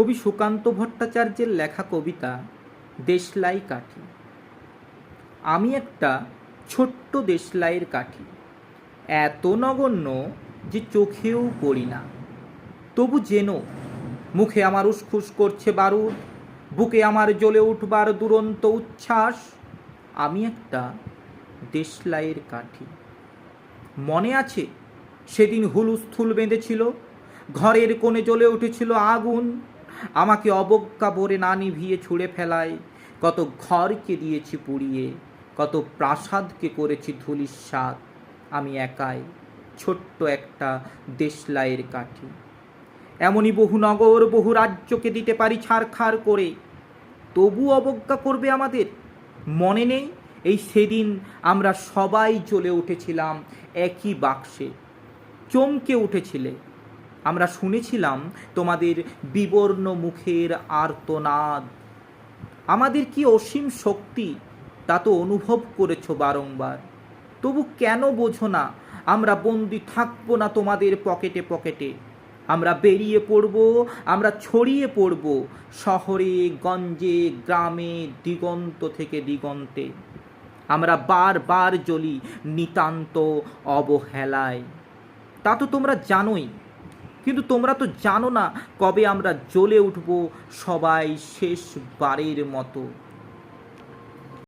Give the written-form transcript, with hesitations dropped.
কবি সুকান্ত ভট্টাচার্যের লেখা কবিতা দেশলাই কাঠি। আমি একটা ছোট্ট দেশলাইয়ের কাঠি, এত নগণ্য যে চোখেও পড়ি না। তবু যেন মুখে আমার উসখুস করছে বারুদ, বুকে আমার জ্বলে উঠবার দুরন্ত উচ্ছ্বাস। আমি একটা দেশলাইয়ের কাঠি। মনে আছে সেদিন হুলুস্থুল বেঁধেছিল, ঘরের কোণে জ্বলে উঠেছিল আগুন। আমাকে অবজ্ঞা ভরে না নিভিয়ে ছুঁড়ে ফেলায় কত ঘরকে দিয়েছি পুড়িয়ে, কত প্রাসাদকে করেছি ধূলিসাৎ। আমি একাই ছোট্ট একটা দেশলাইয়ের কাঠি। এমনই বহু নগর বহু রাজ্যকে দিতে পারি ছারখার করে, তবু অবজ্ঞা করবে আমাদের? মনে নেই এই সেদিন আমরা সবাই জ্বলে উঠেছিলাম একই বাক্সে, চমকে উঠেছিলে। আমরা শুনেছিলাম তোমাদের বিবর্ণ মুখের আর্তনাদ। আমাদের কি অসীম শক্তি তা তো অনুভব করেছ বারংবার। তবু কেন বোঝো না আমরা বন্দি থাকবো না তোমাদের পকেটে পকেটে। আমরা বেরিয়ে পড়ব, আমরা ছড়িয়ে পড়ব শহরে গঞ্জে গ্রামে দিগন্ত থেকে দিগন্তে। আমরা বারবার জ্বলি নিতান্ত অবহেলায়, তা তো তোমরা জানোই। কিন্তু তোমরা তো জানো না কবে আমরা জ্বলে উঠব সবাই শেষবারের মতো।